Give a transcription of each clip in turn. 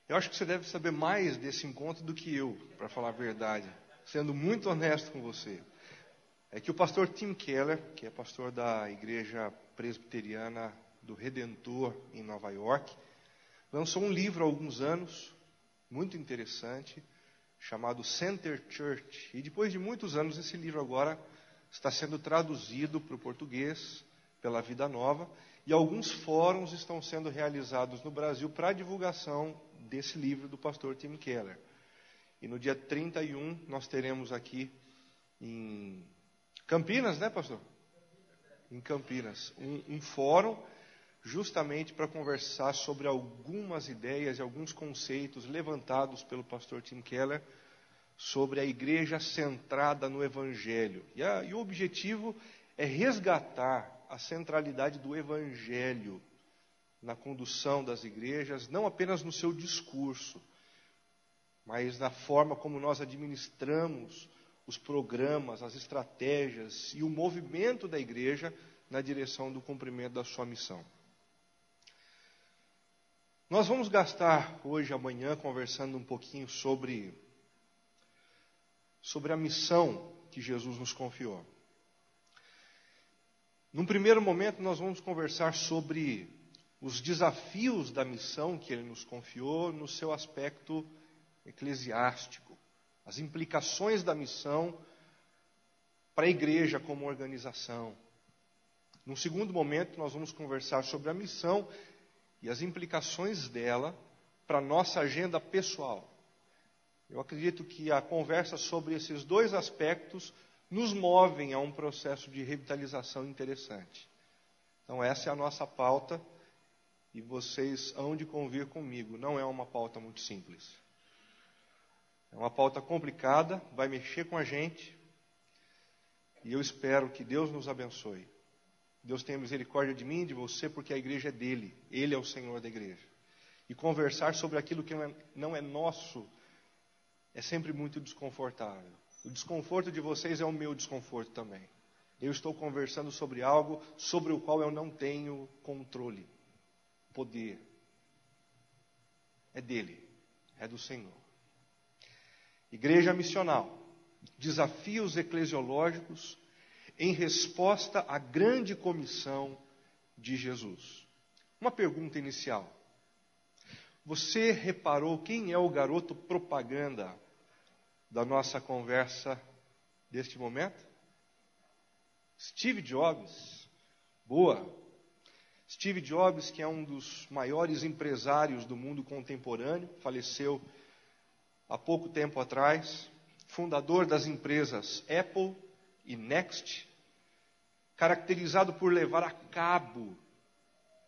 Eu acho que você deve saber mais desse encontro do que eu, para falar a verdade, sendo muito honesto com você. É que o pastor Tim Keller, que é pastor da Igreja Presbiteriana do Redentor em Nova York, lançou um livro há alguns anos, muito interessante, chamado Center Church. E depois de muitos anos, esse livro agora está sendo traduzido para o português pela Vida Nova, e alguns fóruns estão sendo realizados no Brasil para a divulgação desse livro do pastor Tim Keller. E no dia 31, nós teremos aqui em Campinas, né, pastor? Em Campinas, um fórum justamente para conversar sobre algumas ideias e alguns conceitos levantados pelo pastor Tim Keller sobre a igreja centrada no Evangelho. E o objetivo é resgatar a centralidade do Evangelho na condução das igrejas, não apenas no seu discurso, mas na forma como nós administramos os programas, as estratégias e o movimento da igreja na direção do cumprimento da sua missão. Nós vamos gastar hoje, amanhã, conversando um pouquinho sobre a missão que Jesus nos confiou. Num primeiro momento, nós vamos conversar sobre os desafios da missão que Ele nos confiou no seu aspecto eclesiástico, as implicações da missão para a igreja como organização. Num segundo momento, nós vamos conversar sobre a missão e as implicações dela para a nossa agenda pessoal. Eu acredito que a conversa sobre esses dois aspectos nos movem a um processo de revitalização interessante. Então essa é a nossa pauta e vocês hão de convir comigo. Não é uma pauta muito simples. É uma pauta complicada, vai mexer com a gente e eu espero que Deus nos abençoe. Deus tenha misericórdia de mim e de você, porque a igreja é dele. Ele é o Senhor da igreja. E conversar sobre aquilo que não é nosso é sempre muito desconfortável. O desconforto de vocês é o meu desconforto também. Eu estou conversando sobre algo sobre o qual eu não tenho controle, poder. É dele, é do Senhor. Igreja missional, desafios eclesiológicos em resposta à grande comissão de Jesus. Uma pergunta inicial. Você reparou quem é o garoto propaganda da nossa conversa deste momento? Steve Jobs. Boa. Steve Jobs, que é um dos maiores empresários do mundo contemporâneo, faleceu há pouco tempo atrás, fundador das empresas Apple e Next, caracterizado por levar a cabo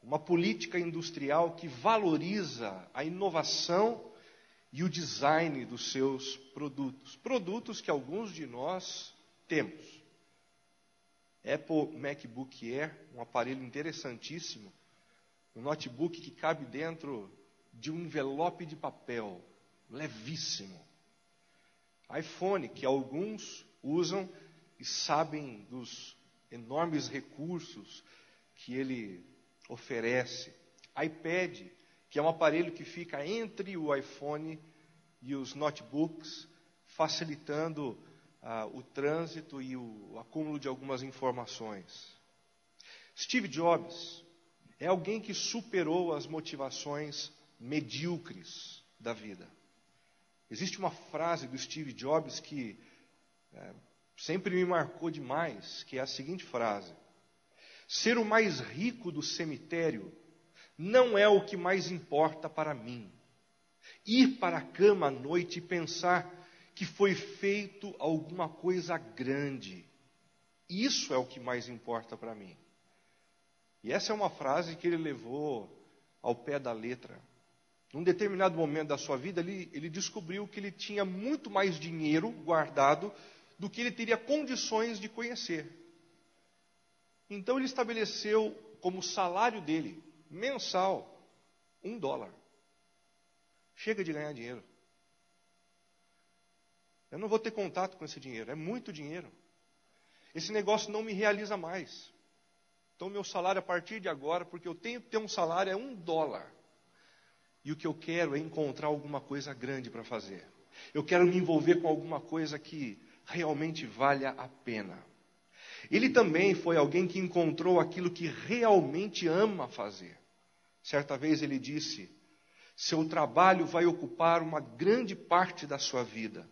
uma política industrial que valoriza a inovação e o design dos seus produtos. Produtos que alguns de nós temos. Apple MacBook Air, um aparelho interessantíssimo, um notebook que cabe dentro de um envelope de papel, levíssimo. iPhone, que alguns usam e sabem dos enormes recursos que ele oferece. iPad, que é um aparelho que fica entre o iPhone e os notebooks, facilitando o trânsito e o acúmulo de algumas informações. Steve Jobs é alguém que superou as motivações medíocres da vida. Existe uma frase do Steve Jobs que sempre me marcou demais, que é a seguinte frase: ser o mais rico do cemitério não é o que mais importa para mim. Ir para a cama à noite e pensar que foi feito alguma coisa grande, isso é o que mais importa para mim. E essa é uma frase que ele levou ao pé da letra. Num determinado momento da sua vida, ele descobriu que ele tinha muito mais dinheiro guardado do que ele teria condições de conhecer. Então ele estabeleceu como salário dele, mensal, $1. Chega de ganhar dinheiro. Eu não vou ter contato com esse dinheiro, é muito dinheiro. Esse negócio não me realiza mais. Então meu salário a partir de agora, porque eu tenho que ter um salário, é $1. E o que eu quero é encontrar alguma coisa grande para fazer. Eu quero me envolver com alguma coisa que realmente valha a pena. Ele também foi alguém que encontrou aquilo que realmente ama fazer. Certa vez ele disse: seu trabalho vai ocupar uma grande parte da sua vida.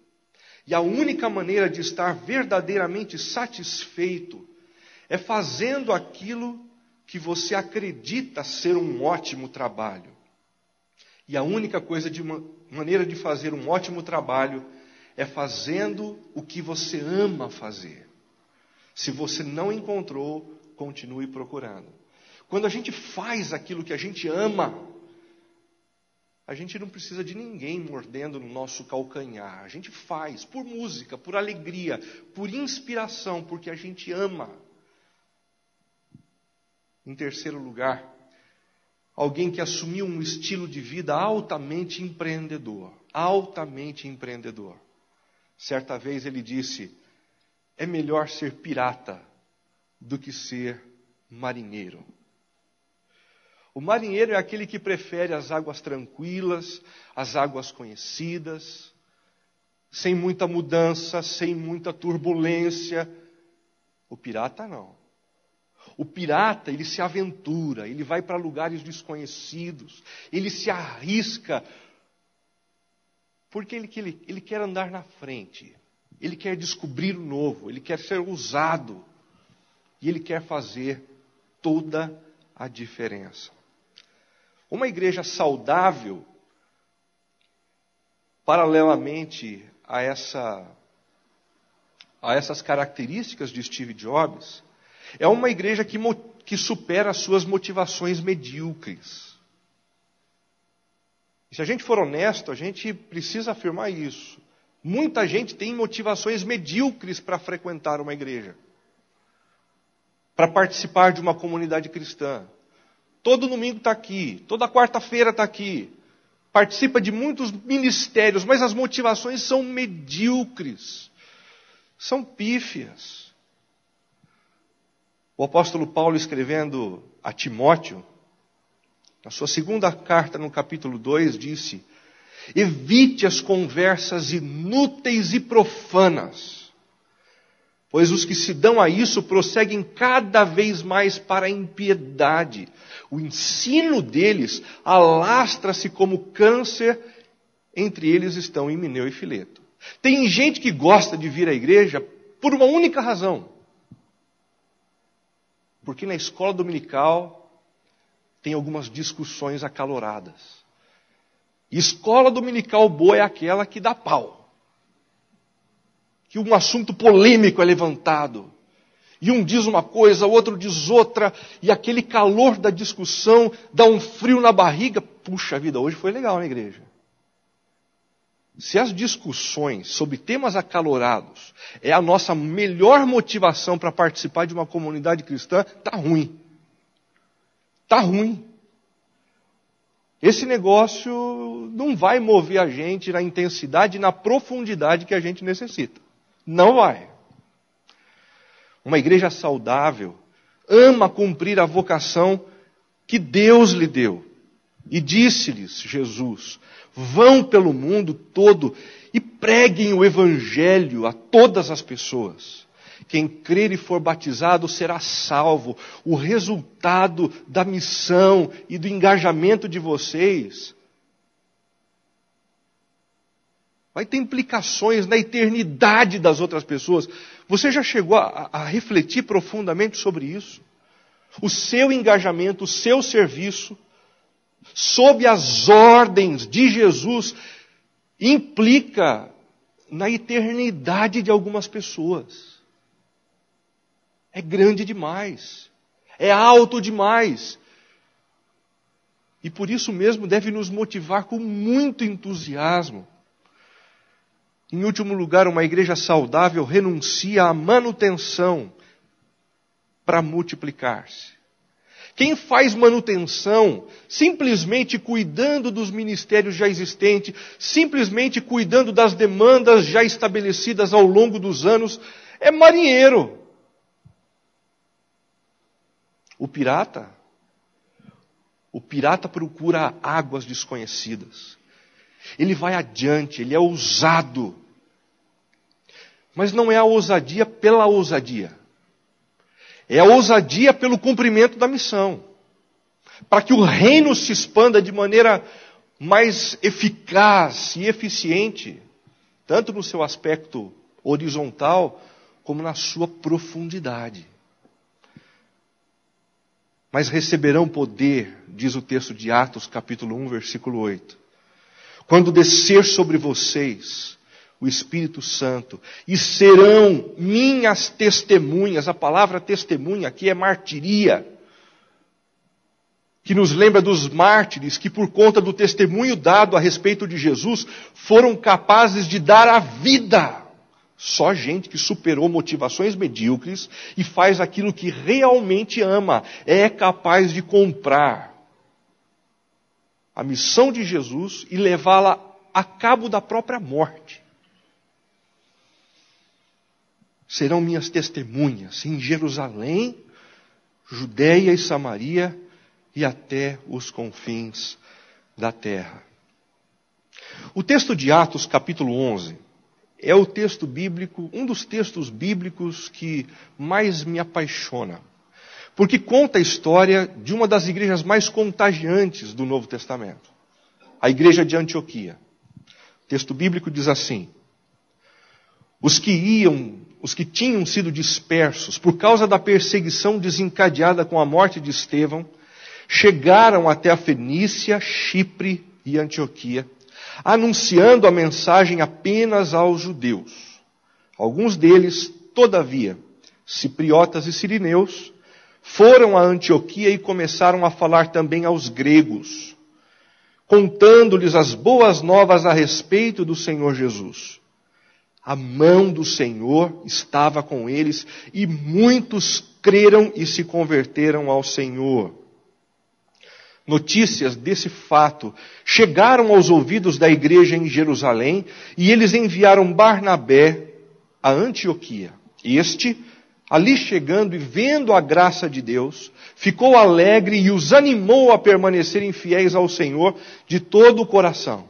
E a única maneira de estar verdadeiramente satisfeito é fazendo aquilo que você acredita ser um ótimo trabalho. E a única maneira de fazer um ótimo trabalho é fazendo o que você ama fazer. Se você não encontrou, continue procurando. Quando a gente faz aquilo que a gente ama, a gente não precisa de ninguém mordendo no nosso calcanhar. A gente faz por música, por alegria, por inspiração, porque a gente ama. Em terceiro lugar, alguém que assumiu um estilo de vida altamente empreendedor. Altamente empreendedor. Certa vez ele disse: é melhor ser pirata do que ser marinheiro. O marinheiro é aquele que prefere as águas tranquilas, as águas conhecidas, sem muita mudança, sem muita turbulência. O pirata não. O pirata, ele se aventura, ele vai para lugares desconhecidos, ele se arrisca, porque ele quer andar na frente, ele quer descobrir o novo, ele quer ser ousado, e ele quer fazer toda a diferença. Uma igreja saudável, paralelamente a essas características de Steve Jobs, é uma igreja que supera as suas motivações medíocres. E se a gente for honesto, a gente precisa afirmar isso. Muita gente tem motivações medíocres para frequentar uma igreja, para participar de uma comunidade cristã. Todo domingo está aqui, toda quarta-feira está aqui, participa de muitos ministérios, mas as motivações são medíocres, são pífias. O apóstolo Paulo, escrevendo a Timóteo, na sua segunda carta, no capítulo 2, disse: evite as conversas inúteis e profanas, pois os que se dão a isso prosseguem cada vez mais para a impiedade. O ensino deles alastra-se como câncer, entre eles estão Himeneu e Fileto. Tem gente que gosta de vir à igreja por uma única razão. Porque na escola dominical tem algumas discussões acaloradas. E escola dominical boa é aquela que dá pau. Que um assunto polêmico é levantado. E um diz uma coisa, o outro diz outra. E aquele calor da discussão dá um frio na barriga. Puxa vida, hoje foi legal na igreja. Se as discussões sobre temas acalorados é a nossa melhor motivação para participar de uma comunidade cristã, está ruim. Está ruim. Esse negócio não vai mover a gente na intensidade e na profundidade que a gente necessita. Não vai. Uma igreja saudável ama cumprir a vocação que Deus lhe deu. E disse-lhes Jesus: vão pelo mundo todo e preguem o evangelho a todas as pessoas. Quem crer e for batizado será salvo. O resultado da missão e do engajamento de vocês vai ter implicações na eternidade das outras pessoas. Você já chegou a refletir profundamente sobre isso? O seu engajamento, o seu serviço, sob as ordens de Jesus, implica na eternidade de algumas pessoas. É grande demais. É alto demais. E por isso mesmo deve nos motivar com muito entusiasmo. Em último lugar, uma igreja saudável renuncia à manutenção para multiplicar-se. Quem faz manutenção, simplesmente cuidando dos ministérios já existentes, simplesmente cuidando das demandas já estabelecidas ao longo dos anos, é marinheiro. O pirata O pirata procura águas desconhecidas. Ele vai adiante, ele é ousado. Mas não é a ousadia pela ousadia. É a ousadia pelo cumprimento da missão. Para que o reino se expanda de maneira mais eficaz e eficiente, tanto no seu aspecto horizontal, como na sua profundidade. Mas receberão poder, diz o texto de Atos, capítulo 1, versículo 8. Quando descer sobre vocês o Espírito Santo, e serão minhas testemunhas. A palavra testemunha aqui é martiria, que nos lembra dos mártires que, por conta do testemunho dado a respeito de Jesus, foram capazes de dar a vida. Só gente que superou motivações medíocres e faz aquilo que realmente ama, é capaz de comprar a missão de Jesus e levá-la a cabo da própria morte. Serão minhas testemunhas em Jerusalém, Judeia e Samaria e até os confins da terra. O texto de Atos, capítulo 11, é o texto bíblico, um dos textos bíblicos que mais me apaixona, porque conta a história de uma das igrejas mais contagiantes do Novo Testamento, a igreja de Antioquia. O texto bíblico diz assim: os que tinham sido dispersos por causa da perseguição desencadeada com a morte de Estevão, chegaram até a Fenícia, Chipre e Antioquia, anunciando a mensagem apenas aos judeus. Alguns deles, todavia, cipriotas e sirineus, foram a Antioquia e começaram a falar também aos gregos, contando-lhes as boas novas a respeito do Senhor Jesus. A mão do Senhor estava com eles e muitos creram e se converteram ao Senhor. Notícias desse fato chegaram aos ouvidos da igreja em Jerusalém e eles enviaram Barnabé a Antioquia. Este, ali chegando e vendo a graça de Deus, ficou alegre e os animou a permanecerem fiéis ao Senhor de todo o coração.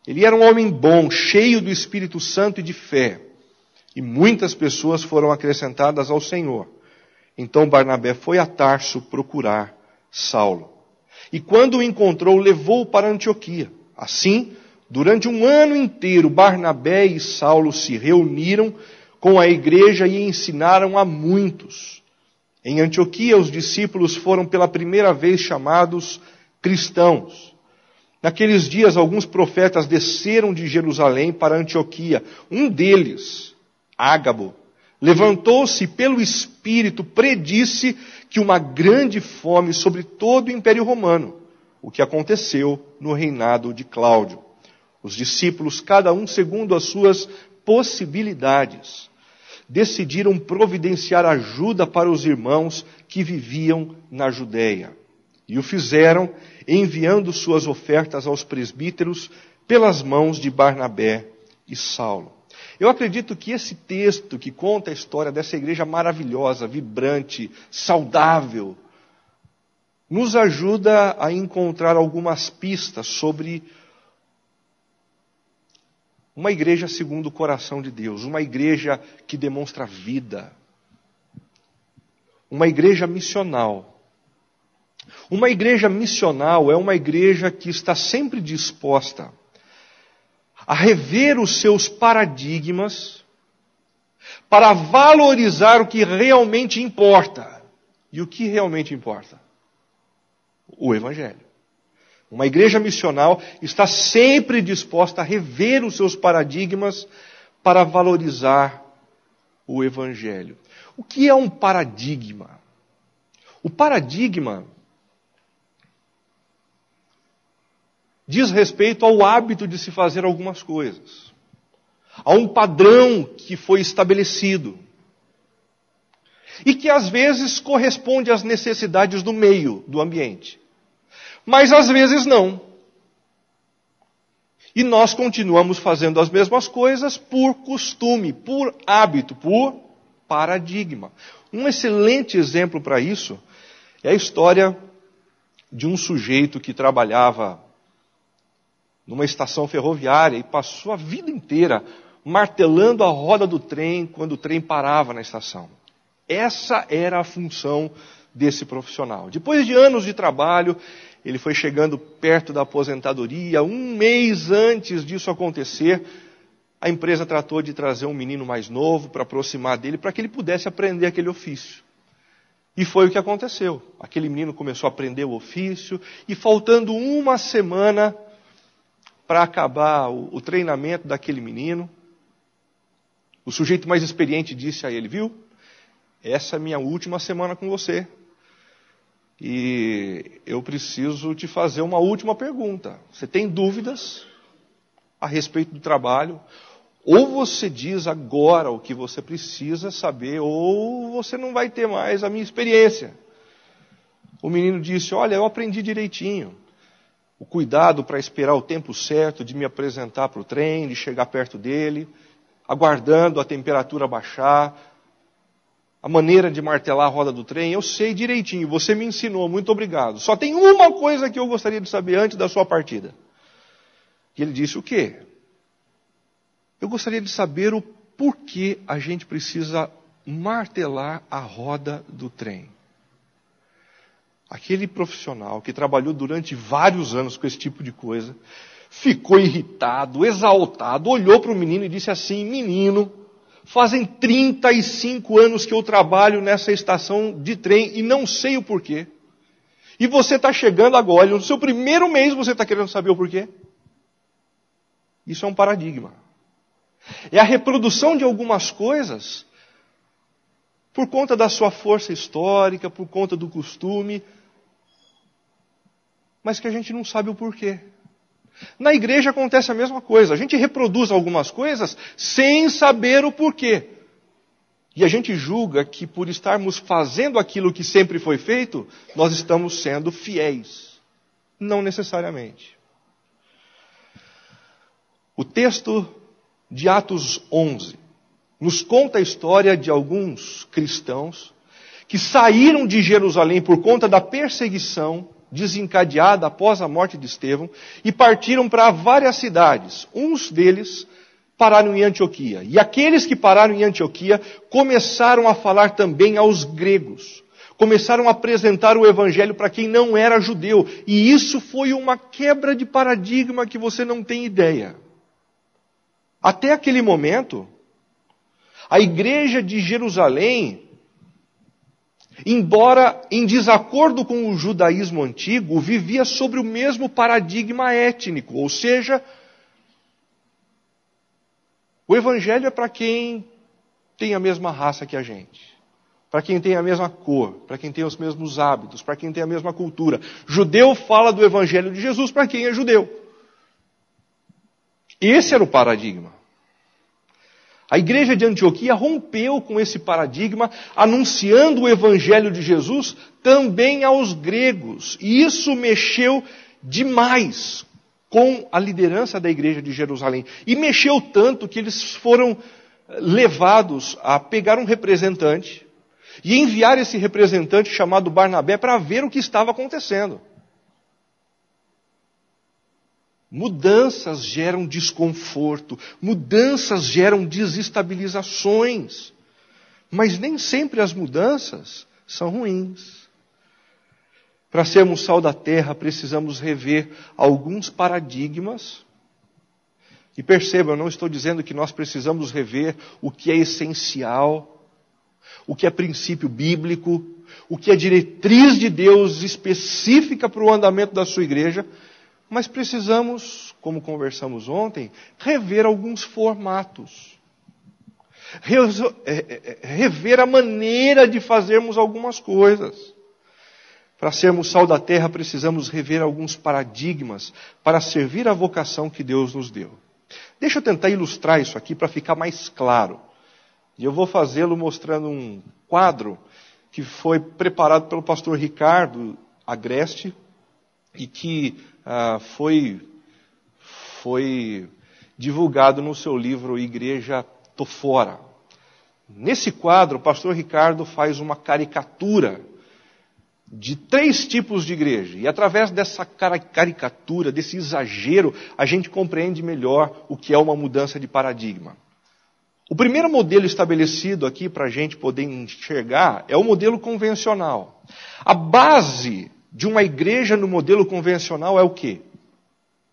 Ele era um homem bom, cheio do Espírito Santo e de fé, e muitas pessoas foram acrescentadas ao Senhor. Então Barnabé foi a Tarso procurar Saulo. E quando o encontrou, levou-o para Antioquia. Assim, durante um ano inteiro, Barnabé e Saulo se reuniram com a igreja e ensinaram a muitos. Em Antioquia, os discípulos foram pela primeira vez chamados cristãos. Naqueles dias, alguns profetas desceram de Jerusalém para Antioquia. Um deles, Ágabo, levantou-se pelo Espírito, predisse que uma grande fome sobre todo o Império Romano, o que aconteceu no reinado de Cláudio. Os discípulos, cada um segundo as suas possibilidades, decidiram providenciar ajuda para os irmãos que viviam na Judéia. E o fizeram enviando suas ofertas aos presbíteros pelas mãos de Barnabé e Saulo. Eu acredito que esse texto que conta a história dessa igreja maravilhosa, vibrante, saudável, nos ajuda a encontrar algumas pistas sobre uma igreja segundo o coração de Deus, uma igreja que demonstra vida, uma igreja missional. Uma igreja missional é uma igreja que está sempre disposta a rever os seus paradigmas para valorizar o que realmente importa. E o que realmente importa? O Evangelho. Uma igreja missional está sempre disposta a rever os seus paradigmas para valorizar o Evangelho. O que é um paradigma? O paradigma diz respeito ao hábito de se fazer algumas coisas, a um padrão que foi estabelecido e que às vezes corresponde às necessidades do meio, do ambiente, mas às vezes não. E nós continuamos fazendo as mesmas coisas por costume, por hábito, por paradigma. Um excelente exemplo para isso é a história de um sujeito que trabalhava numa estação ferroviária e passou a vida inteira martelando a roda do trem quando o trem parava na estação. Essa era a função desse profissional. Depois de anos de trabalho, ele foi chegando perto da aposentadoria. Um mês antes disso acontecer, a empresa tratou de trazer um menino mais novo para aproximar dele, para que ele pudesse aprender aquele ofício. E foi o que aconteceu. Aquele menino começou a aprender o ofício, e faltando uma semana para acabar o treinamento daquele menino, o sujeito mais experiente disse a ele: viu, essa é a minha última semana com você. E eu preciso te fazer uma última pergunta. Você tem dúvidas a respeito do trabalho? Ou você diz agora o que você precisa saber, ou você não vai ter mais a minha experiência. O menino disse: olha, eu aprendi direitinho. O cuidado para esperar o tempo certo de me apresentar para o trem, de chegar perto dele, aguardando a temperatura baixar, a maneira de martelar a roda do trem, eu sei direitinho, você me ensinou, muito obrigado. Só tem uma coisa que eu gostaria de saber antes da sua partida. E ele disse: o quê? Eu gostaria de saber o porquê a gente precisa martelar a roda do trem. Aquele profissional que trabalhou durante vários anos com esse tipo de coisa, ficou irritado, exaltado, olhou para o menino e disse assim: menino, fazem 35 anos que eu trabalho nessa estação de trem e não sei o porquê. E você está chegando agora, no seu primeiro mês você está querendo saber o porquê? Isso é um paradigma. É a reprodução de algumas coisas por conta da sua força histórica, por conta do costume, mas que a gente não sabe o porquê. Na igreja acontece a mesma coisa. A gente reproduz algumas coisas sem saber o porquê. E a gente julga que por estarmos fazendo aquilo que sempre foi feito, nós estamos sendo fiéis. Não necessariamente. O texto de Atos 11 nos conta a história de alguns cristãos que saíram de Jerusalém por conta da perseguição desencadeada após a morte de Estevão e partiram para várias cidades. Uns deles pararam em Antioquia. E aqueles que pararam em Antioquia começaram a falar também aos gregos. Começaram a apresentar o evangelho para quem não era judeu. E isso foi uma quebra de paradigma que você não tem ideia. Até aquele momento, a igreja de Jerusalém, embora em desacordo com o judaísmo antigo, vivia sobre o mesmo paradigma étnico, ou seja, o evangelho é para quem tem a mesma raça que a gente, para quem tem a mesma cor, para quem tem os mesmos hábitos, para quem tem a mesma cultura. Judeu fala do evangelho de Jesus para quem é judeu. Esse era o paradigma. A igreja de Antioquia rompeu com esse paradigma, anunciando o evangelho de Jesus também aos gregos. E isso mexeu demais com a liderança da igreja de Jerusalém. E mexeu tanto que eles foram levados a pegar um representante e enviar esse representante chamado Barnabé para ver o que estava acontecendo. Mudanças geram desconforto, mudanças geram desestabilizações, mas nem sempre as mudanças são ruins. Para sermos sal da terra, precisamos rever alguns paradigmas. E percebam, eu não estou dizendo que nós precisamos rever o que é essencial, o que é princípio bíblico, o que é diretriz de Deus específica para o andamento da sua igreja, mas precisamos, como conversamos ontem, rever alguns formatos. Rever a maneira de fazermos algumas coisas. Para sermos sal da terra, precisamos rever alguns paradigmas para servir a vocação que Deus nos deu. Deixa eu tentar ilustrar isso aqui para ficar mais claro. E eu vou fazê-lo mostrando um quadro que foi preparado pelo pastor Ricardo Agreste e que foi divulgado no seu livro Igreja Tô Fora. Nesse quadro, o pastor Ricardo faz uma caricatura de 3 tipos de igreja. E através dessa caricatura, desse exagero, a gente compreende melhor o que é uma mudança de paradigma. O primeiro modelo estabelecido aqui para a gente poder enxergar é o modelo convencional. A base de uma igreja no modelo convencional é o quê?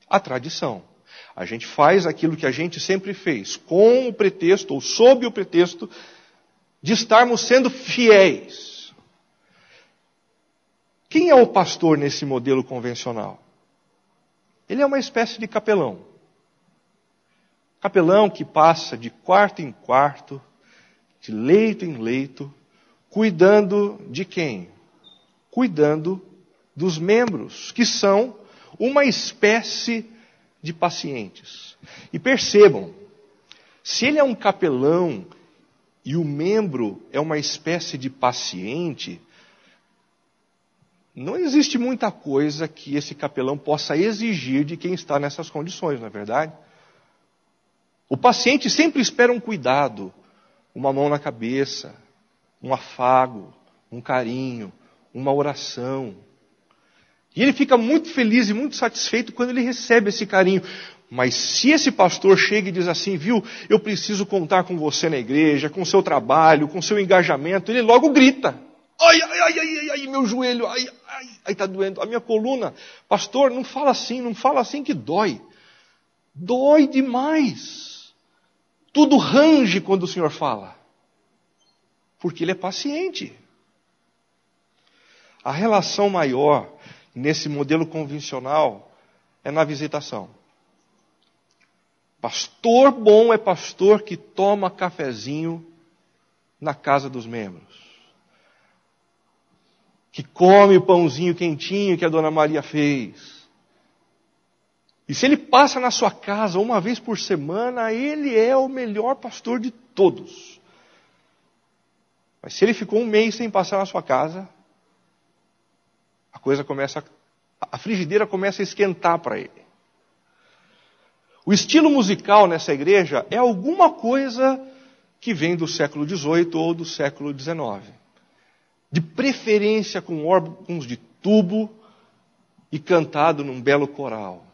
A tradição. A gente faz aquilo que a gente sempre fez, com o pretexto, ou sob o pretexto, de estarmos sendo fiéis. Quem é o pastor nesse modelo convencional? Ele é uma espécie de capelão. Capelão que passa de quarto em quarto, de leito em leito, cuidando de quem? Cuidando dos membros, que são uma espécie de pacientes. E percebam, se ele é um capelão e o membro é uma espécie de paciente, não existe muita coisa que esse capelão possa exigir de quem está nessas condições, não é verdade? O paciente sempre espera um cuidado, uma mão na cabeça, um afago, um carinho, uma oração. E ele fica muito feliz e muito satisfeito quando ele recebe esse carinho. Mas se esse pastor chega e diz assim, viu, eu preciso contar com você na igreja, com o seu trabalho, com o seu engajamento, ele logo grita. Ai, ai, ai, ai, ai, meu joelho, ai, ai, ai, tá doendo, a minha coluna. Pastor, não fala assim que dói. Dói demais. Tudo range quando o Senhor fala. Porque ele é paciente. A relação maior nesse modelo convencional é na visitação. Pastor bom é pastor que toma cafezinho na casa dos membros. Que come o pãozinho quentinho que a Dona Maria fez. E se ele passa na sua casa uma vez por semana, ele é o melhor pastor de todos. Mas se ele ficou um mês sem passar na sua casa, a frigideira começa a esquentar para ele. O estilo musical nessa igreja é alguma coisa que vem do século XVIII ou do século XIX. De preferência com órgãos de tubo e cantado num belo coral.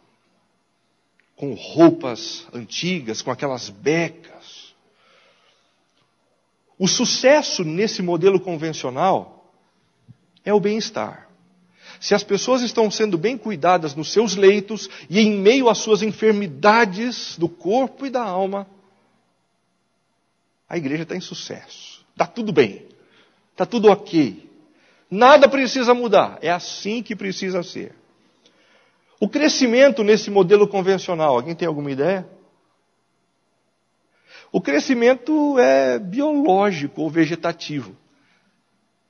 Com roupas antigas, com aquelas becas. O sucesso nesse modelo convencional é o bem-estar. Se as pessoas estão sendo bem cuidadas nos seus leitos e em meio às suas enfermidades do corpo e da alma, a igreja está em sucesso. Está tudo bem. Está tudo ok. Nada precisa mudar. É assim que precisa ser. O crescimento nesse modelo convencional, alguém tem alguma ideia? O crescimento é biológico ou vegetativo.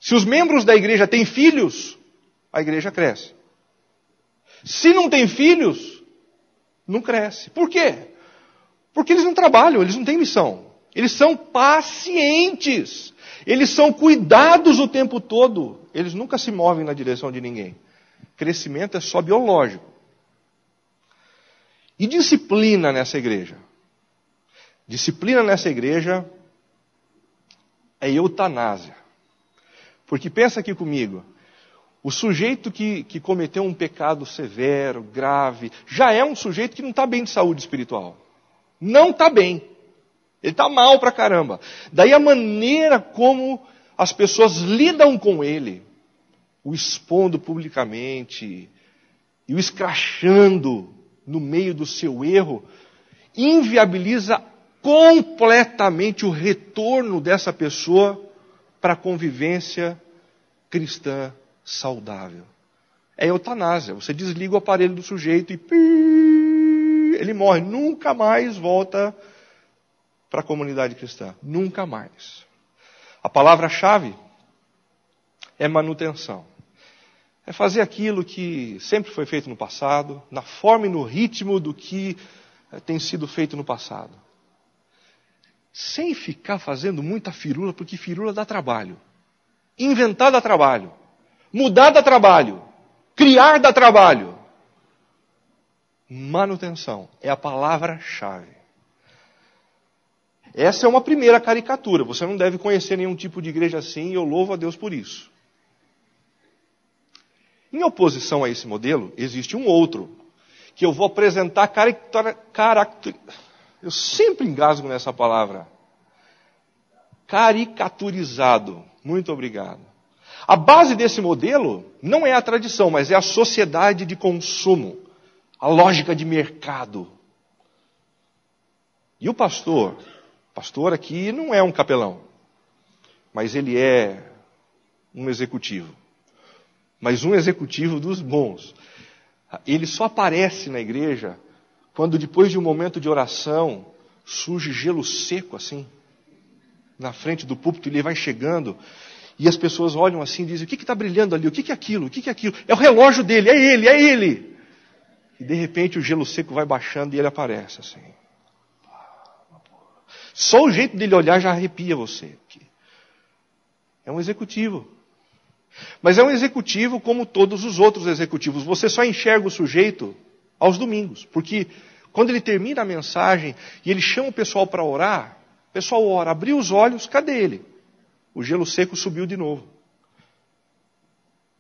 Se os membros da igreja têm filhos, a igreja cresce. Se não tem filhos, não cresce. Por quê? Porque eles não trabalham, eles não têm missão. Eles são pacientes. Eles são cuidados o tempo todo. Eles nunca se movem na direção de ninguém. Crescimento é só biológico. E disciplina nessa igreja? Disciplina nessa igreja é eutanásia. Porque pensa aqui comigo, o sujeito que cometeu um pecado severo, grave, já é um sujeito que não está bem de saúde espiritual. Não está bem. Ele está mal pra caramba. Daí a maneira como as pessoas lidam com ele, o expondo publicamente e o escrachando no meio do seu erro, inviabiliza completamente o retorno dessa pessoa para a convivência cristã saudável. É eutanásia. Você desliga o aparelho do sujeito e ele morre. Nunca mais volta para a comunidade cristã. Nunca mais. A palavra-chave é manutenção. É fazer aquilo que sempre foi feito no passado, na forma e no ritmo do que tem sido feito no passado. Sem ficar fazendo muita firula, porque firula dá trabalho. Inventar dá trabalho. Mudar dá trabalho. Criar dá trabalho. Manutenção é a palavra-chave. Essa é uma primeira caricatura. Você não deve conhecer nenhum tipo de igreja assim e eu louvo a Deus por isso. Em oposição a esse modelo, existe um outro, que eu vou apresentar eu sempre engasgo nessa palavra. Caricaturizado. Muito obrigado. A base desse modelo não é a tradição, mas é a sociedade de consumo, a lógica de mercado. E o pastor aqui não é um capelão, mas ele é um executivo. Mas um executivo dos bons. Ele só aparece na igreja quando depois de um momento de oração surge gelo seco assim, na frente do púlpito, ele vai chegando e as pessoas olham assim e dizem: o que está brilhando ali? O que é aquilo? O que é aquilo? É o relógio dele, é ele, é ele. E de repente o gelo seco vai baixando e ele aparece assim. Só o jeito dele olhar já arrepia você. É um executivo. Mas é um executivo como todos os outros executivos. Você só enxerga o sujeito aos domingos. Porque quando ele termina a mensagem e ele chama o pessoal para orar, o pessoal ora, abriu os olhos, cadê ele? O gelo seco subiu de novo.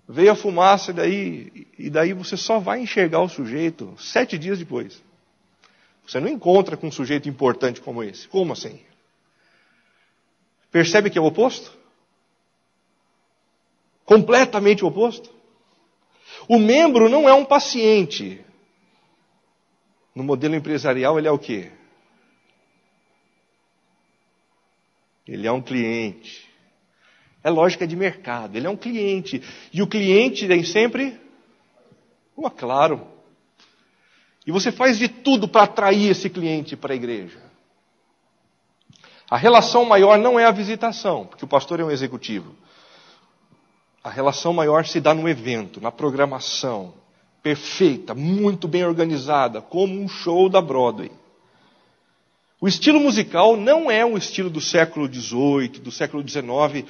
Veio a fumaça e daí você só vai enxergar o sujeito 7 dias depois. Você não encontra com um sujeito importante como esse. Como assim? Percebe que é o oposto? Completamente o oposto. O membro não é um paciente. No modelo empresarial ele é o quê? Ele é um cliente. É lógica de mercado. Ele é um cliente. E o cliente tem sempre claro. E você faz de tudo para atrair esse cliente para a igreja. A relação maior não é a visitação, porque o pastor é um executivo. A relação maior se dá no evento, na programação, perfeita, muito bem organizada, como um show da Broadway. O estilo musical não é um estilo do século XVIII, do século XIX.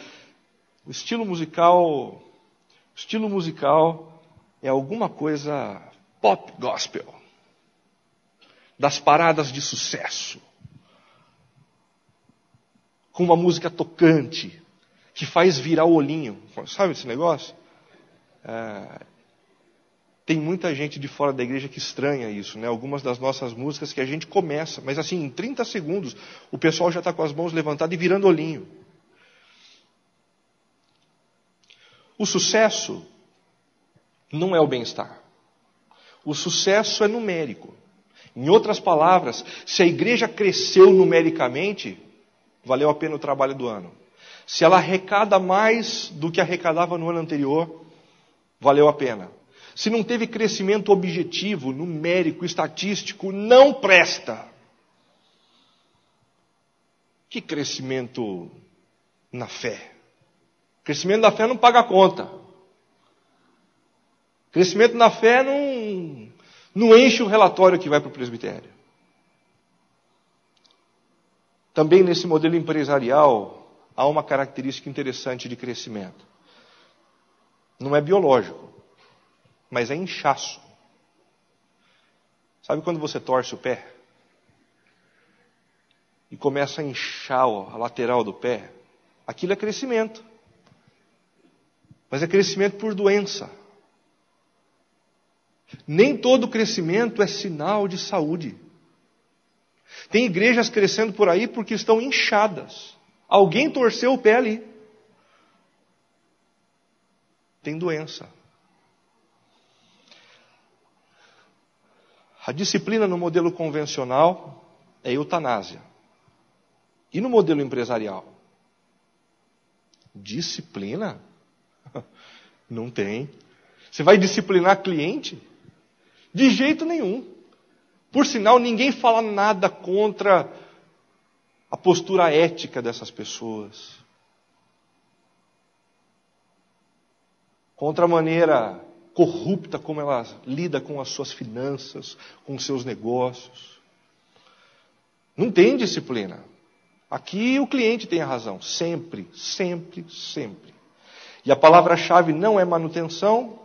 O estilo musical é alguma coisa pop gospel, das paradas de sucesso, com uma música tocante, que faz virar o olhinho. Sabe esse negócio? Tem muita gente de fora da igreja que estranha isso, né? Algumas das nossas músicas que a gente começa, mas assim, em 30 segundos, o pessoal já está com as mãos levantadas e virando olhinho. O sucesso não é o bem-estar. O sucesso é numérico. Em outras palavras, se a igreja cresceu numericamente, valeu a pena o trabalho do ano. Se ela arrecada mais do que arrecadava no ano anterior, valeu a pena. Se não teve crescimento objetivo, numérico, estatístico, não presta. Que crescimento na fé? Crescimento da fé não paga a conta. Crescimento na fé não enche o relatório que vai para o presbitério. Também nesse modelo empresarial há uma característica interessante de crescimento. Não é biológico, mas é inchaço. Sabe quando você torce o pé? E começa a inchar a lateral do pé? Aquilo é crescimento. Mas é crescimento por doença. Nem todo crescimento é sinal de saúde. Tem igrejas crescendo por aí porque estão inchadas. Alguém torceu o pé ali. Tem doença. A disciplina no modelo convencional é eutanásia. E no modelo empresarial? Disciplina? Não tem. Você vai disciplinar cliente? De jeito nenhum. Por sinal, ninguém fala nada contra a postura ética dessas pessoas. Contra a maneira corrupta como ela lida com as suas finanças, com os seus negócios. Não tem disciplina. Aqui o cliente tem a razão. Sempre, sempre, sempre. E a palavra-chave não é manutenção,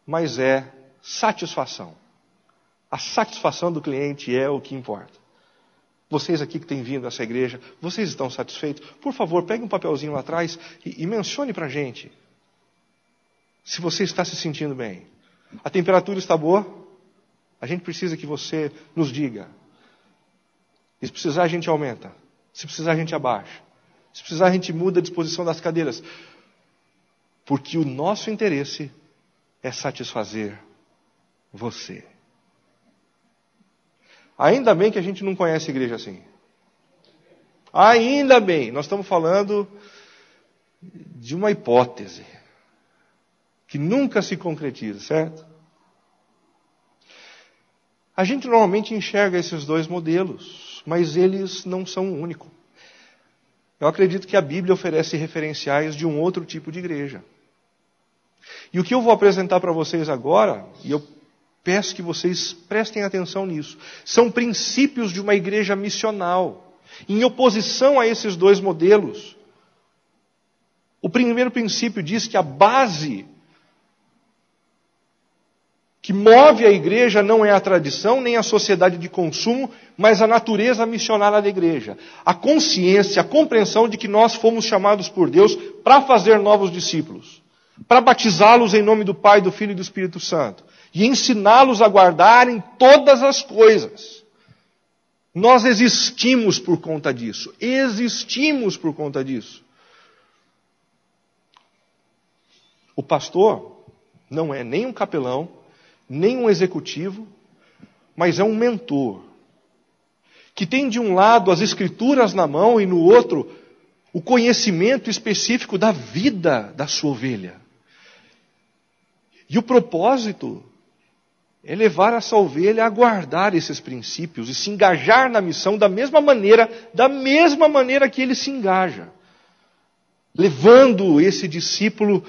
mas é satisfação. A satisfação do cliente é o que importa. Vocês aqui que têm vindo a essa igreja, vocês estão satisfeitos? Por favor, pegue um papelzinho lá atrás e mencione para a gente. se você está se sentindo bem. A temperatura está boa? A gente precisa que você nos diga. E se precisar, a gente aumenta. Se precisar, a gente abaixa. Se precisar, a gente muda a disposição das cadeiras. Porque o nosso interesse é satisfazer você. Ainda bem que a gente não conhece a igreja assim. Ainda bem. Nós estamos falando de uma hipótese que nunca se concretiza, certo? A gente normalmente enxerga esses dois modelos, mas eles não são o único. Eu acredito que a Bíblia oferece referenciais de um outro tipo de igreja. E o que eu vou apresentar para vocês agora, e eu peço que vocês prestem atenção nisso, são princípios de uma igreja missional, em oposição a esses dois modelos. O primeiro princípio diz que a base que move a igreja não é a tradição, nem a sociedade de consumo, mas a natureza missionária da igreja. A consciência, a compreensão de que nós fomos chamados por Deus para fazer novos discípulos, para batizá-los em nome do Pai, do Filho e do Espírito Santo, e ensiná-los a guardarem todas as coisas. Nós existimos por conta disso. Existimos por conta disso. O pastor não é nem um capelão, nem um executivo, mas é um mentor, que tem de um lado as escrituras na mão e no outro o conhecimento específico da vida da sua ovelha. E o propósito é levar essa ovelha a guardar esses princípios e se engajar na missão da mesma maneira que ele se engaja, levando esse discípulo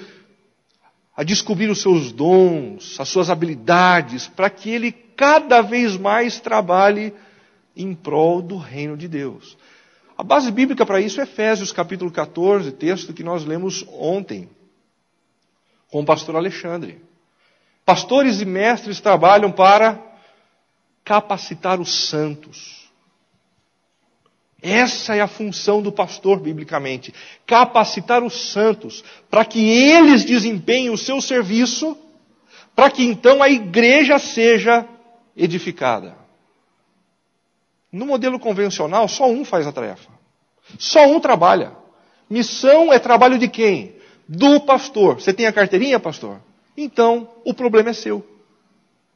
a descobrir os seus dons, as suas habilidades, para que ele cada vez mais trabalhe em prol do reino de Deus. A base bíblica para isso é Efésios capítulo 14, texto que nós lemos ontem, com o pastor Alexandre. Pastores e mestres trabalham para capacitar os santos. Essa é a função do pastor, biblicamente. Capacitar os santos, para que eles desempenhem o seu serviço, para que então a igreja seja edificada. No modelo convencional, só um faz a tarefa. Só um trabalha. Missão é trabalho de quem? Do pastor. Você tem a carteirinha, pastor? Então, o problema é seu.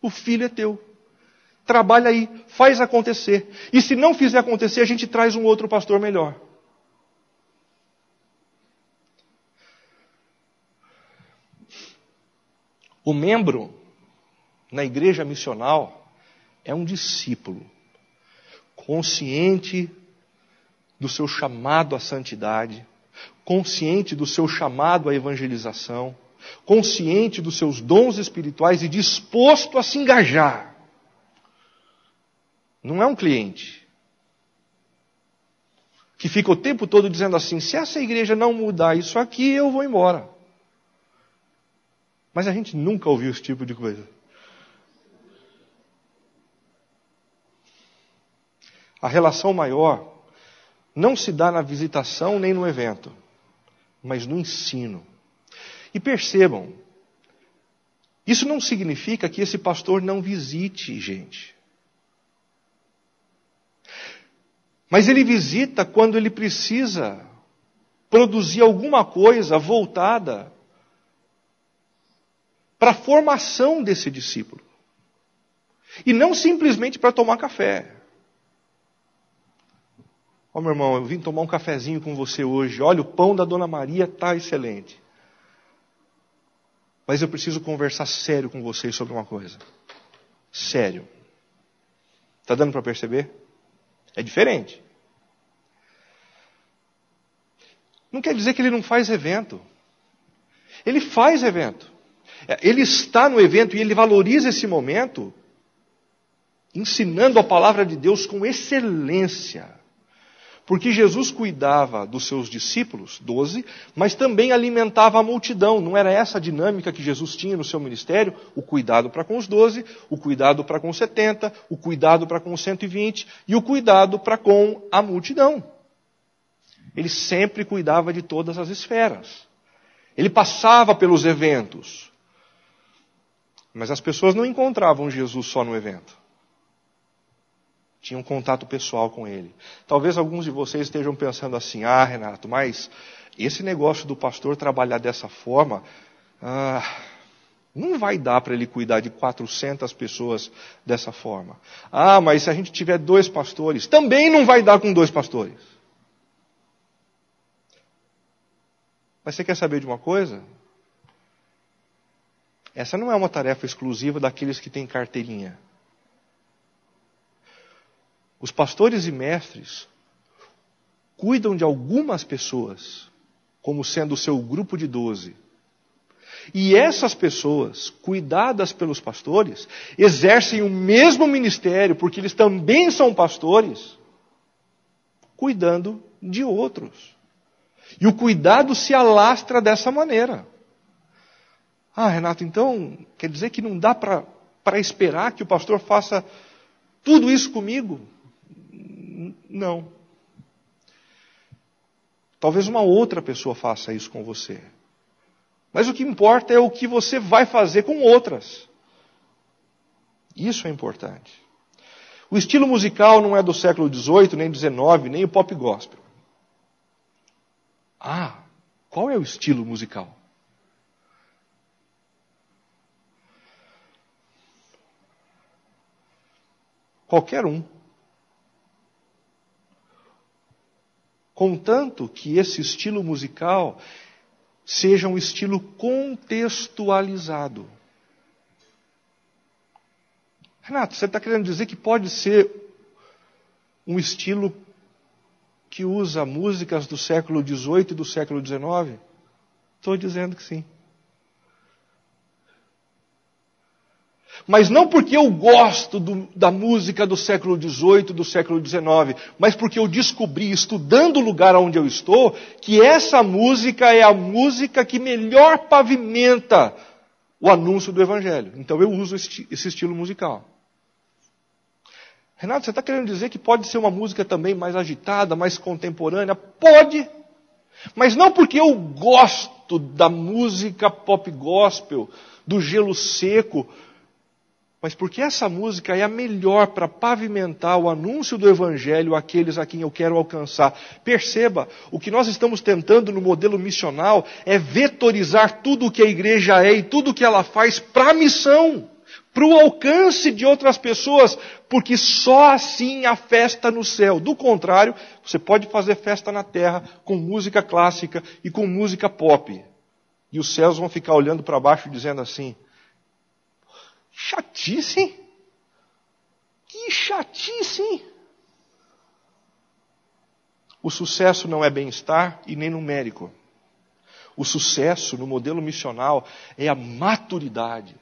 O filho é teu. Trabalha aí, faz acontecer. E se não fizer acontecer, a gente traz um outro pastor melhor. O membro na igreja missional é um discípulo, consciente do seu chamado à santidade, consciente do seu chamado à evangelização, consciente dos seus dons espirituais e disposto a se engajar. Não é um cliente que fica o tempo todo dizendo assim, se essa igreja não mudar isso aqui, eu vou embora. Mas a gente nunca ouviu esse tipo de coisa. A relação maior não se dá na visitação nem no evento, mas no ensino. E percebam, isso não significa que esse pastor não visite gente. Mas ele visita quando ele precisa produzir alguma coisa voltada para a formação desse discípulo. E não simplesmente para tomar café. Ó, meu irmão, eu vim tomar um cafezinho com você hoje. Olha, o pão da Dona Maria está excelente. Mas eu preciso conversar sério com vocês sobre uma coisa. Sério. Está dando para perceber? É diferente. Não quer dizer que ele não faz evento. Ele faz evento. Ele está no evento e ele valoriza esse momento, ensinando a palavra de Deus com excelência. Porque Jesus cuidava dos seus discípulos, 12, mas também alimentava a multidão. Não era essa a dinâmica que Jesus tinha no seu ministério? O cuidado para com os 12, o cuidado para com os 70, o cuidado para com os 120 e o cuidado para com a multidão. Ele sempre cuidava de todas as esferas. Ele passava pelos eventos, Mas as pessoas não encontravam Jesus só no evento. Tinham um contato pessoal com ele. Talvez alguns de vocês estejam pensando assim, Renato, mas esse negócio do pastor trabalhar dessa forma, não vai dar para ele cuidar de 400 pessoas dessa forma. Mas se a gente tiver 2 pastores, também não vai dar com 2 pastores. Mas você quer saber de uma coisa? Essa não é uma tarefa exclusiva daqueles que têm carteirinha. Os pastores e mestres cuidam de algumas pessoas, como sendo o seu grupo de 12. E essas pessoas, cuidadas pelos pastores, exercem o mesmo ministério, porque eles também são pastores, cuidando de outros. E o cuidado se alastra dessa maneira. Renato, então quer dizer que não dá para esperar que o pastor faça tudo isso comigo? Não. Talvez uma outra pessoa faça isso com você. Mas o que importa é o que você vai fazer com outras. Isso é importante. O estilo musical não é do século XVIII, nem XIX, nem o pop gospel. Qual é o estilo musical? Qualquer um. Contanto que esse estilo musical seja um estilo contextualizado. Renato, você está querendo dizer que pode ser um estilo que usa músicas do século XVIII e do século XIX? Estou dizendo que sim. Mas não porque eu gosto da música do século XVIII, do século XIX, mas porque eu descobri, estudando o lugar onde eu estou, que essa música é a música que melhor pavimenta o anúncio do Evangelho. Então eu uso esse estilo musical. Renato, você está querendo dizer que pode ser uma música também mais agitada, mais contemporânea? Pode! Mas não porque eu gosto da música pop gospel, do gelo seco, mas porque essa música é a melhor para pavimentar o anúncio do Evangelho àqueles a quem eu quero alcançar. Perceba, o que nós estamos tentando no modelo missional é vetorizar tudo o que a igreja é e tudo o que ela faz para a missão, para o alcance de outras pessoas, porque só assim há festa no céu. Do contrário, você pode fazer festa na terra com música clássica e com música pop. E os céus vão ficar olhando para baixo dizendo assim, chatice, hein? Que chatice, hein? O sucesso não é bem-estar e nem numérico. O sucesso no modelo missional é a maturidade.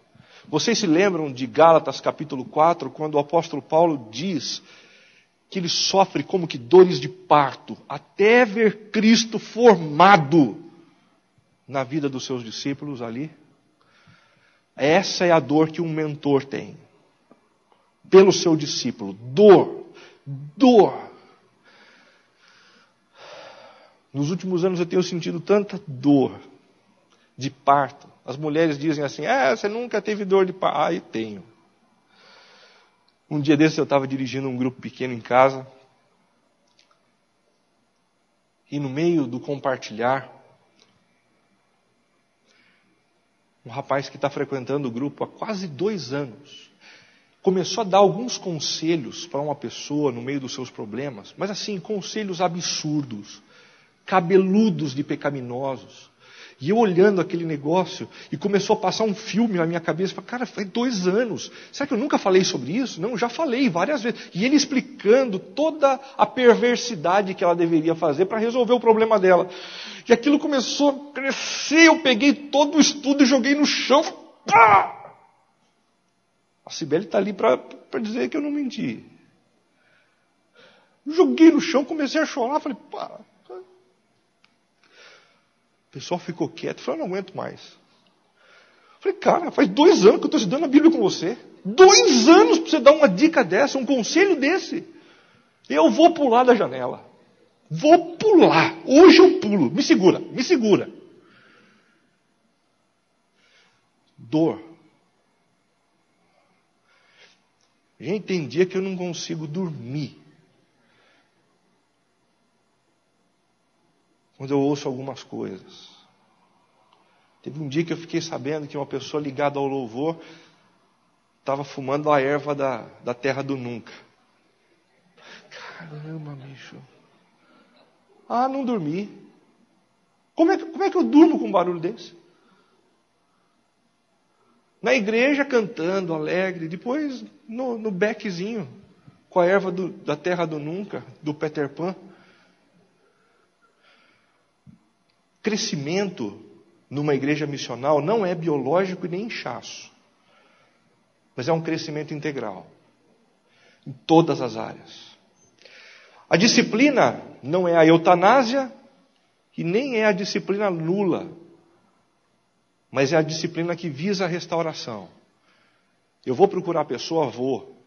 Vocês se lembram de Gálatas capítulo 4, quando o apóstolo Paulo diz que ele sofre como que dores de parto, até ver Cristo formado na vida dos seus discípulos ali? Essa é a dor que um mentor tem pelo seu discípulo. Dor. Nos últimos anos eu tenho sentido tanta dor de parto. As mulheres dizem assim, você nunca teve dor de parto. Eu tenho. Um dia desses eu estava dirigindo um grupo pequeno em casa. E no meio do compartilhar, um rapaz que está frequentando o grupo há quase 2 anos, começou a dar alguns conselhos para uma pessoa no meio dos seus problemas, mas assim, conselhos absurdos, cabeludos de pecaminosos. E eu olhando aquele negócio, e começou a passar um filme na minha cabeça, falei, cara, faz 2 anos, será que eu nunca falei sobre isso? Não, já falei várias vezes. E ele explicando toda a perversidade que ela deveria fazer para resolver o problema dela. E aquilo começou a crescer, eu peguei todo o estudo e joguei no chão. A Cibele está ali para dizer que eu não menti. Joguei no chão, comecei a chorar, falei, O pessoal ficou quieto, falou, eu não aguento mais. Falei, cara, faz 2 anos que eu estou estudando a Bíblia com você. 2 anos para você dar uma dica dessa, um conselho desse. Eu vou pular da janela. Vou pular. Hoje eu pulo. Me segura. Dor. Gente, tem dia que eu não consigo dormir quando eu ouço algumas coisas. Teve um dia que eu fiquei sabendo que uma pessoa ligada ao louvor estava fumando a erva da terra do nunca. Caramba, bicho. Ah, não dormi. Como é que eu durmo com um barulho desse? Na igreja cantando, alegre, depois no beckzinho, com a erva da terra do nunca, do Peter Pan. Crescimento numa igreja missional não é biológico e nem inchaço, mas é um crescimento integral, em todas as áreas. A disciplina não é a eutanásia e nem é a disciplina nula, mas é a disciplina que visa a restauração. Eu vou procurar a pessoa, vou.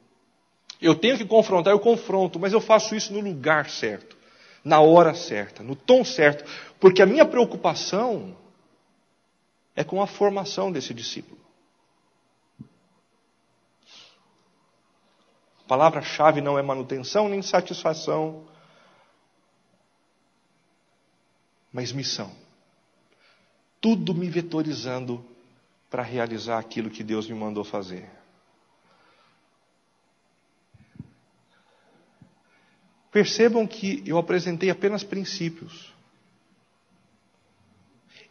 Eu tenho que confrontar, eu confronto, mas eu faço isso no lugar certo, na hora certa, no tom certo, porque a minha preocupação é com a formação desse discípulo. A palavra-chave não é manutenção nem satisfação, mas missão. Tudo me vetorizando para realizar aquilo que Deus me mandou fazer. Percebam que eu apresentei apenas princípios.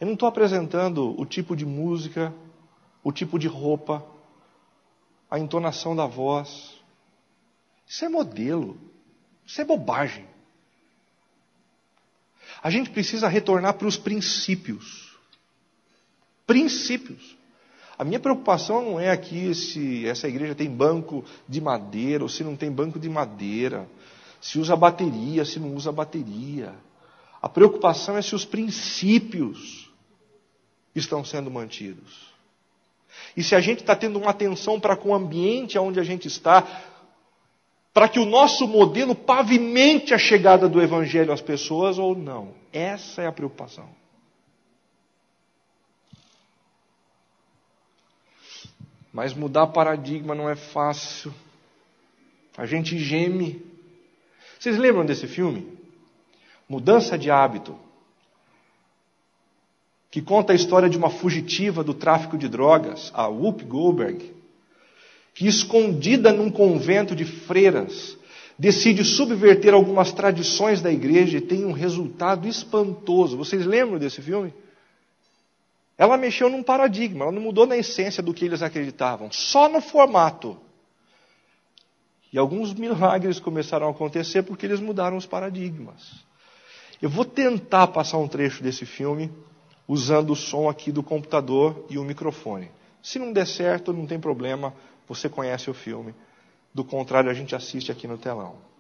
Eu não estou apresentando o tipo de música, o tipo de roupa, a entonação da voz. Isso é modelo. Isso é bobagem. A gente precisa retornar para os princípios. Princípios. A minha preocupação não é aqui se essa igreja tem banco de madeira ou se não tem banco de madeira, se usa bateria, se não usa bateria. A preocupação é se os princípios estão sendo mantidos. E se a gente está tendo uma atenção para com o ambiente onde a gente está, para que o nosso modelo pavimente a chegada do Evangelho às pessoas ou não. Essa é a preocupação. Mas mudar paradigma não é fácil. A gente geme. Vocês lembram desse filme? Mudança de Hábito. Que conta a história de uma fugitiva do tráfico de drogas, a Whoopi Goldberg, que escondida num convento de freiras, decide subverter algumas tradições da igreja e tem um resultado espantoso. Vocês lembram desse filme? Ela mexeu num paradigma, ela não mudou na essência do que eles acreditavam, só no formato. E alguns milagres começaram a acontecer porque eles mudaram os paradigmas. Eu vou tentar passar um trecho desse filme usando o som aqui do computador e o microfone. Se não der certo, não tem problema, você conhece o filme. Do contrário, a gente assiste aqui no telão.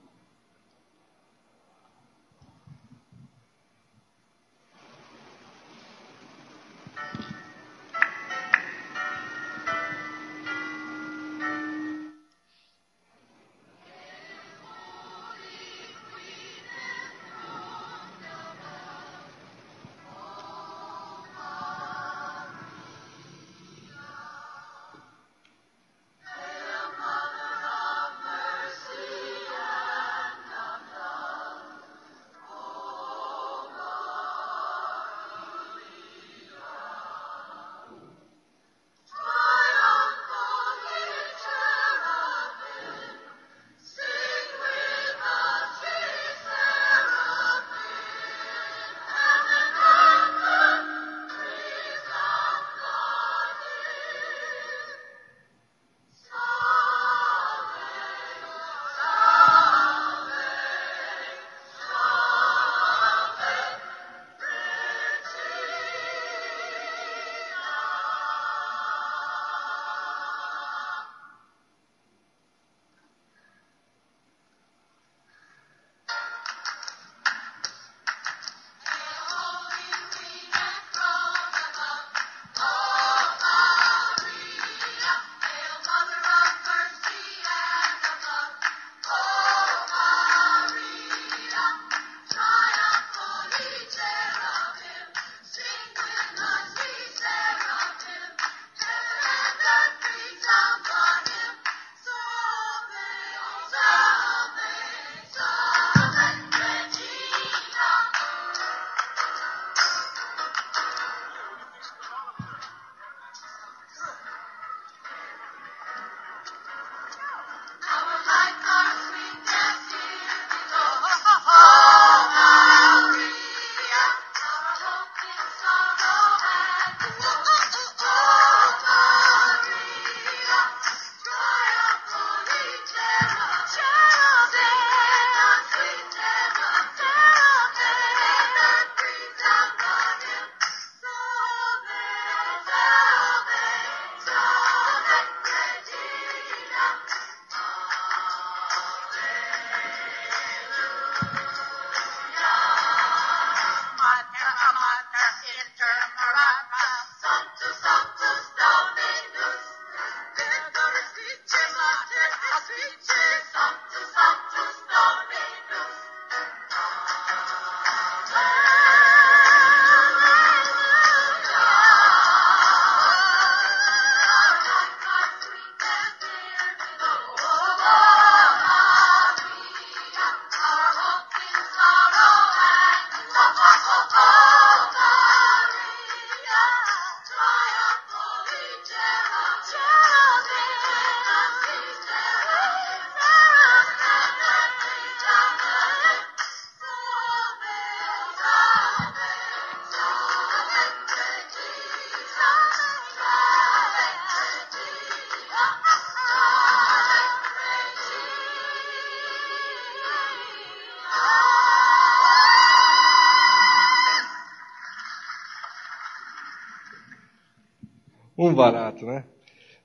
Um barato, né?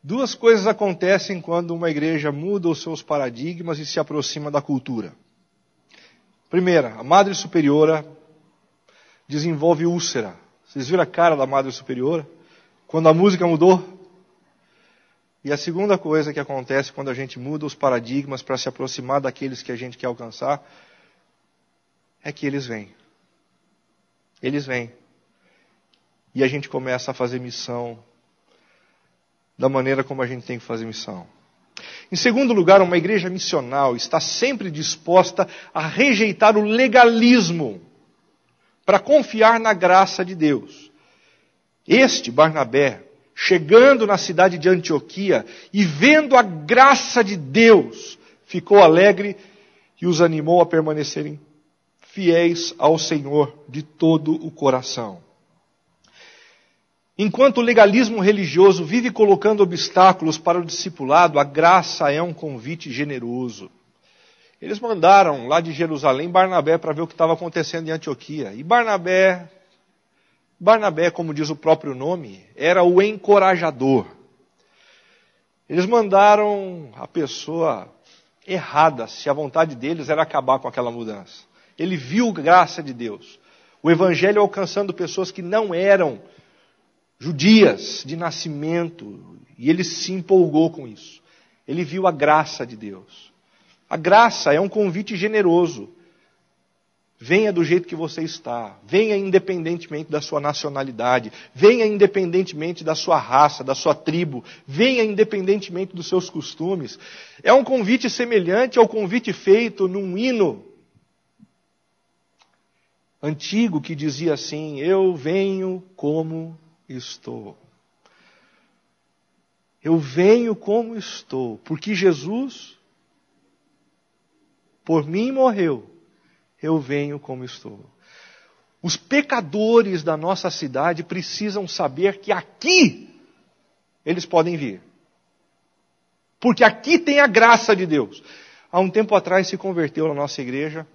Duas coisas acontecem quando uma igreja muda os seus paradigmas e se aproxima da cultura. Primeira, a Madre Superiora desenvolve úlcera. Vocês viram a cara da Madre Superiora? Quando a música mudou? E a segunda coisa que acontece quando a gente muda os paradigmas para se aproximar daqueles que a gente quer alcançar, é que eles vêm. Eles vêm. E a gente começa a fazer missão da maneira como a gente tem que fazer missão. Em segundo lugar, uma igreja missional está sempre disposta a rejeitar o legalismo para confiar na graça de Deus. Este Barnabé, chegando na cidade de Antioquia e vendo a graça de Deus, ficou alegre e os animou a permanecerem fiéis ao Senhor de todo o coração. Enquanto o legalismo religioso vive colocando obstáculos para o discipulado, a graça é um convite generoso. Eles mandaram lá de Jerusalém Barnabé para ver o que estava acontecendo em Antioquia. E Barnabé, como diz o próprio nome, era o encorajador. Eles mandaram a pessoa errada, se a vontade deles era acabar com aquela mudança. Ele viu a graça de Deus. O evangelho alcançando pessoas que não eram judias de nascimento, e ele se empolgou com isso. Ele viu a graça de Deus. A graça é um convite generoso. Venha do jeito que você está. Venha independentemente da sua nacionalidade. Venha independentemente da sua raça, da sua tribo. Venha independentemente dos seus costumes. É um convite semelhante ao convite feito num hino antigo que dizia assim: eu venho como estou. Eu venho como estou, porque Jesus por mim morreu. Eu venho como estou. Os pecadores da nossa cidade precisam saber que aqui eles podem vir. Porque aqui tem a graça de Deus. Há um tempo atrás se converteu na nossa igreja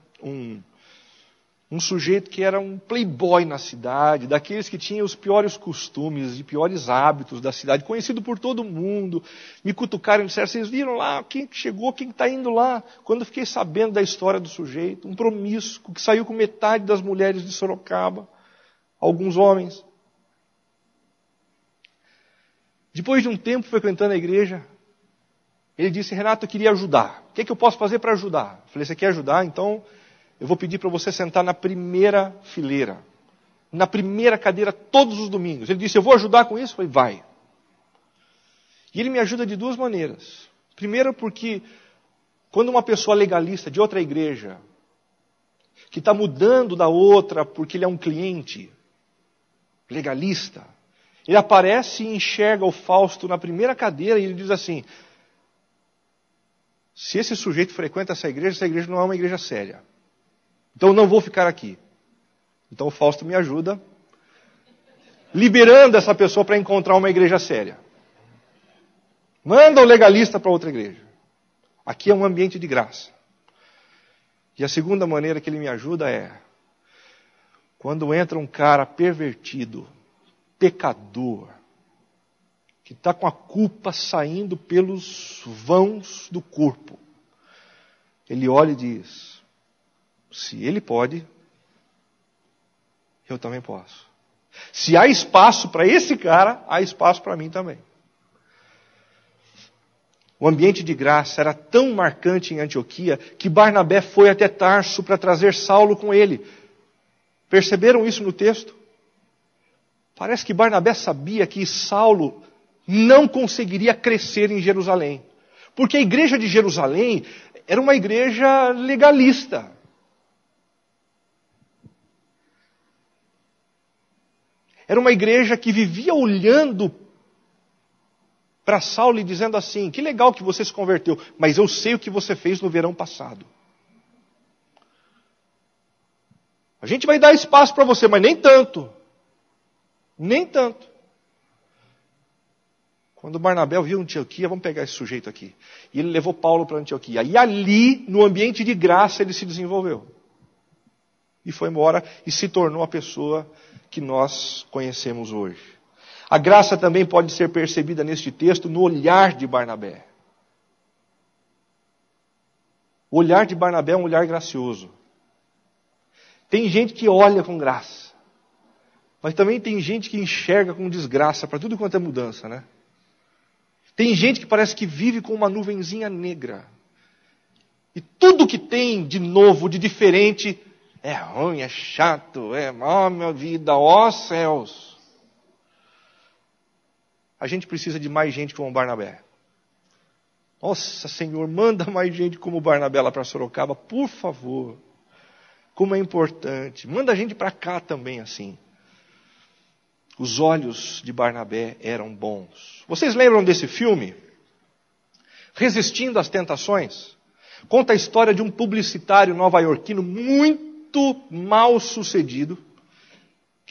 um sujeito que era um playboy na cidade, daqueles que tinham os piores costumes e piores hábitos da cidade, conhecido por todo mundo. Me cutucaram e disseram: vocês viram lá quem chegou, quem está indo lá? Quando eu fiquei sabendo da história do sujeito, um promíscuo que saiu com metade das mulheres de Sorocaba, alguns homens. Depois de um tempo frequentando a igreja, ele disse: Renato, eu queria ajudar. O que eu posso fazer para ajudar? Eu falei: você quer ajudar? Então eu vou pedir para você sentar na primeira fileira, na primeira cadeira, todos os domingos. Ele disse: eu vou ajudar com isso? Eu falei: vai. E ele me ajuda de duas maneiras. Primeiro, porque quando uma pessoa legalista de outra igreja, que está mudando da outra porque ele é um cliente legalista, ele aparece e enxerga o Fausto na primeira cadeira e ele diz assim: se esse sujeito frequenta essa igreja não é uma igreja séria. Então não vou ficar aqui. Então o Fausto me ajuda, liberando essa pessoa para encontrar uma igreja séria. Manda o legalista para outra igreja. Aqui é um ambiente de graça. E a segunda maneira que ele me ajuda é quando entra um cara pervertido, pecador, que está com a culpa saindo pelos vãos do corpo. Ele olha e diz: se ele pode, eu também posso. Se há espaço para esse cara, há espaço para mim também. O ambiente de graça era tão marcante em Antioquia que Barnabé foi até Tarso para trazer Saulo com ele. Perceberam isso no texto? Parece que Barnabé sabia que Saulo não conseguiria crescer em Jerusalém. Porque a igreja de Jerusalém era uma igreja legalista. Era uma igreja que vivia olhando para Saulo e dizendo assim: que legal que você se converteu, mas eu sei o que você fez no verão passado. A gente vai dar espaço para você, mas nem tanto. Nem tanto. Quando Barnabé viu Antioquia: vamos pegar esse sujeito aqui. E ele levou Paulo para Antioquia. E ali, no ambiente de graça, ele se desenvolveu. E foi embora e se tornou a pessoa que nós conhecemos hoje. A graça também pode ser percebida neste texto no olhar de Barnabé. O olhar de Barnabé é um olhar gracioso. Tem gente que olha com graça. Mas também tem gente que enxerga com desgraça para tudo quanto é mudança, né? Tem gente que parece que vive com uma nuvenzinha negra. E tudo que tem de novo, de diferente, é ruim, é chato, ó minha vida, ó céus. A gente precisa de mais gente como Barnabé. Nossa, Senhor, manda mais gente como Barnabé lá para Sorocaba, por favor. Como é importante. Manda gente para cá também assim. Os olhos de Barnabé eram bons. Vocês lembram desse filme? Resistindo às Tentações? Conta a história de um publicitário nova-iorquino muito mal sucedido,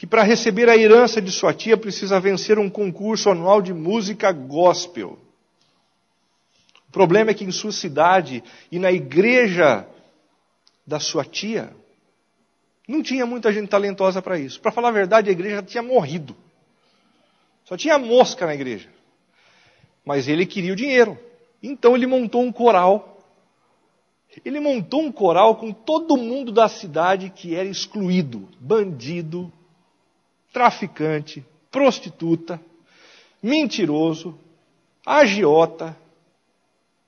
que para receber a herança de sua tia precisa vencer um concurso anual de música gospel. O problema é que em sua cidade e na igreja da sua tia, não tinha muita gente talentosa para isso. Para falar a verdade, a igreja tinha morrido. Só tinha mosca na igreja. Mas ele queria o dinheiro. Então ele montou um coral. Ele montou um coral com todo mundo da cidade que era excluído. Bandido, traficante, prostituta, mentiroso, agiota,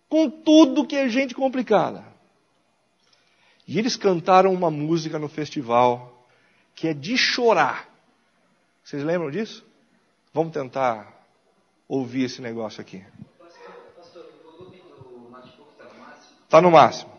com tudo que é gente complicada. E eles cantaram uma música no festival que é de chorar. Vocês lembram disso? Vamos tentar ouvir esse negócio aqui. Pastor, o volume do notebook está no máximo? Está no máximo.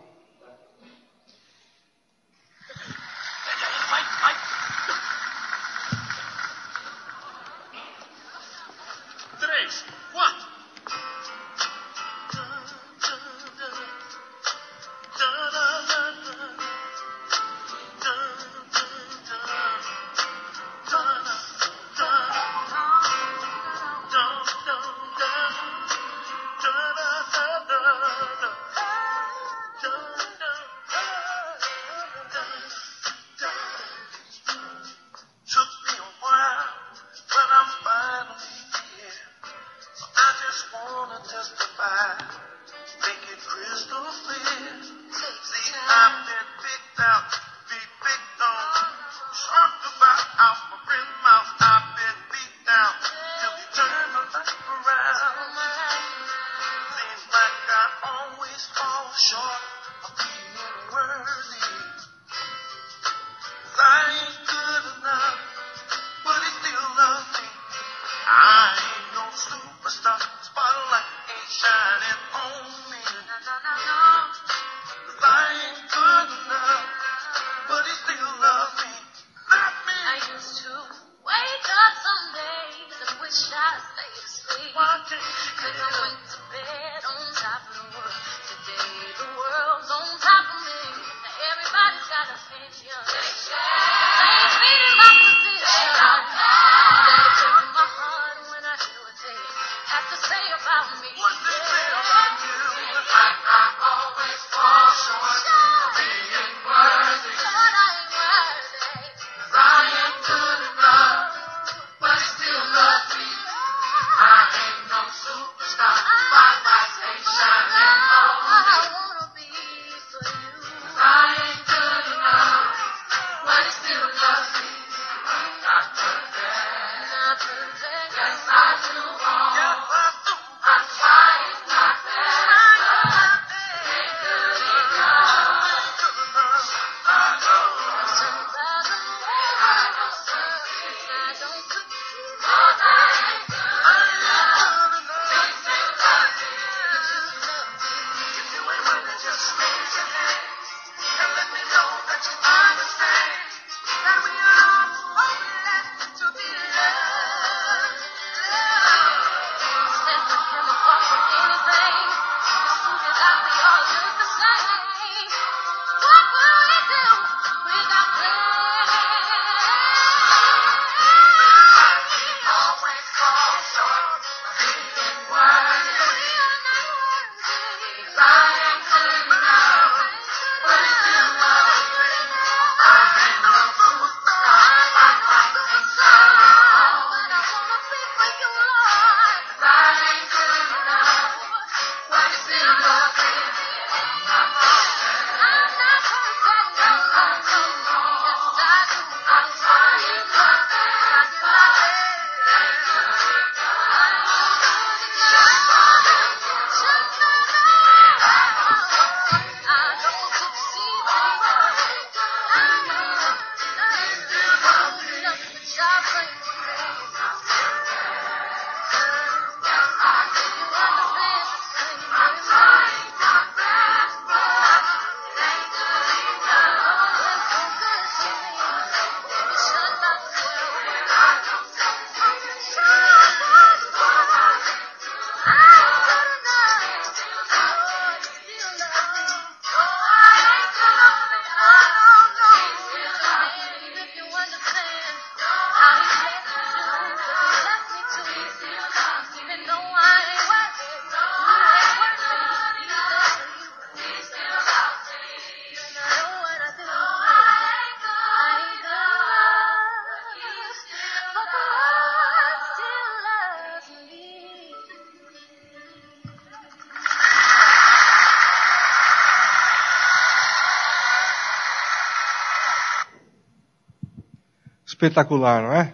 Espetacular, não é?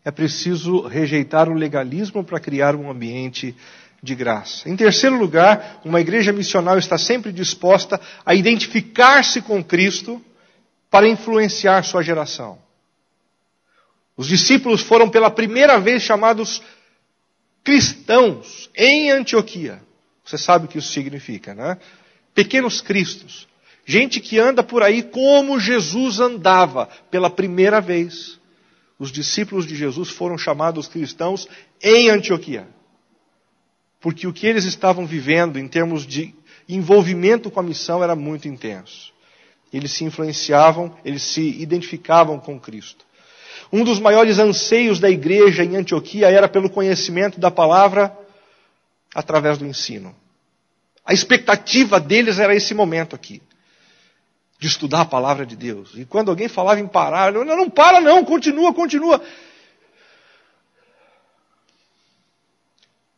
É preciso rejeitar o legalismo para criar um ambiente de graça. Em terceiro lugar, uma igreja missional está sempre disposta a identificar-se com Cristo para influenciar sua geração. Os discípulos foram pela primeira vez chamados cristãos em Antioquia. Você sabe o que isso significa, né? Pequenos cristos. Gente que anda por aí como Jesus andava pela primeira vez. Os discípulos de Jesus foram chamados cristãos em Antioquia. Porque o que eles estavam vivendo em termos de envolvimento com a missão era muito intenso. Eles se influenciavam, eles se identificavam com Cristo. Um dos maiores anseios da igreja em Antioquia era pelo conhecimento da palavra através do ensino. A expectativa deles era esse momento aqui, de estudar a palavra de Deus. E quando alguém falava em parar, não para não, continua.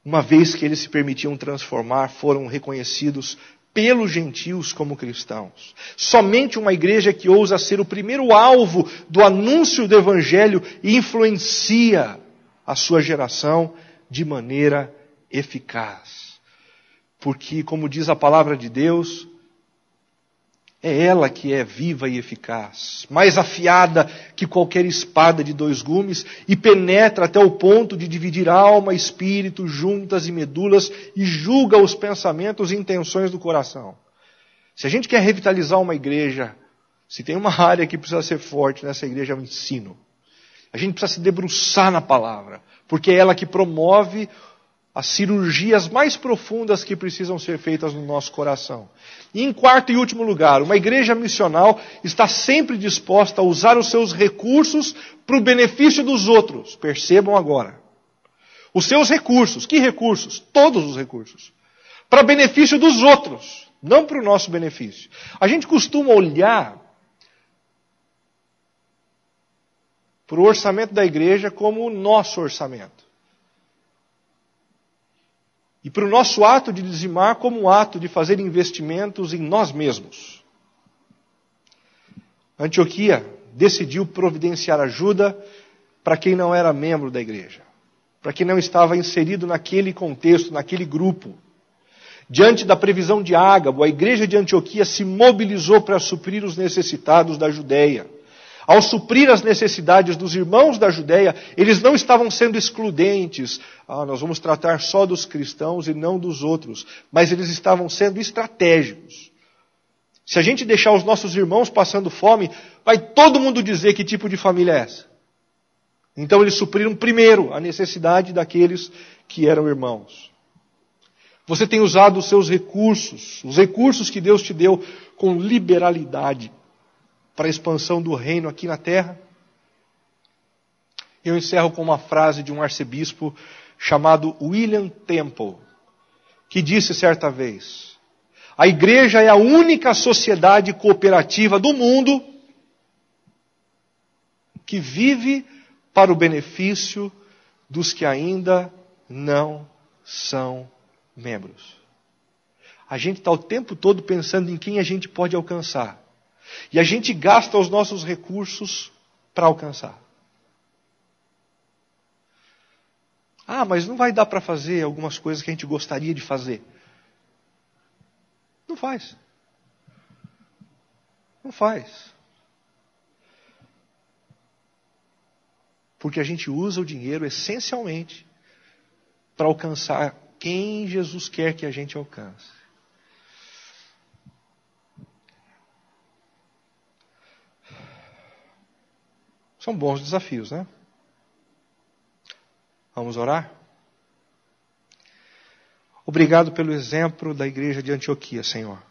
Uma vez que eles se permitiam transformar, foram reconhecidos pelos gentios como cristãos. Somente uma igreja que ousa ser o primeiro alvo do anúncio do evangelho influencia a sua geração de maneira eficaz. Porque, como diz a palavra de Deus, é ela que é viva e eficaz, mais afiada que qualquer espada de 2 gumes e penetra até o ponto de dividir alma, espírito, juntas e medulas e julga os pensamentos e intenções do coração. Se a gente quer revitalizar uma igreja, se tem uma área que precisa ser forte nessa igreja é o ensino. A gente precisa se debruçar na palavra, porque é ela que promove as cirurgias mais profundas que precisam ser feitas no nosso coração. E em quarto e último lugar, uma igreja missional está sempre disposta a usar os seus recursos para o benefício dos outros. Percebam agora. Os seus recursos. Que recursos? Todos os recursos. Para benefício dos outros, não para o nosso benefício. A gente costuma olhar para o orçamento da igreja como o nosso orçamento. E para o nosso ato de dizimar como um ato de fazer investimentos em nós mesmos. Antioquia decidiu providenciar ajuda para quem não era membro da igreja. Para quem não estava inserido naquele contexto, naquele grupo. Diante da previsão de Ágabo, a igreja de Antioquia se mobilizou para suprir os necessitados da Judeia. Ao suprir as necessidades dos irmãos da Judeia, eles não estavam sendo excludentes. Nós vamos tratar só dos cristãos e não dos outros. Mas eles estavam sendo estratégicos. Se a gente deixar os nossos irmãos passando fome, vai todo mundo dizer que tipo de família é essa. Então eles supriram primeiro a necessidade daqueles que eram irmãos. Você tem usado os seus recursos, os recursos que Deus te deu com liberalidade para a expansão do reino aqui na terra. Eu encerro com uma frase de um arcebispo chamado William Temple, que disse certa vez: a igreja é a única sociedade cooperativa do mundo que vive para o benefício dos que ainda não são membros. A gente está o tempo todo pensando em quem a gente pode alcançar. E a gente gasta os nossos recursos para alcançar. Mas não vai dar para fazer algumas coisas que a gente gostaria de fazer. Não faz. Não faz. Porque a gente usa o dinheiro essencialmente para alcançar quem Jesus quer que a gente alcance. São bons desafios, né? Vamos orar? Obrigado pelo exemplo da igreja de Antioquia, Senhor.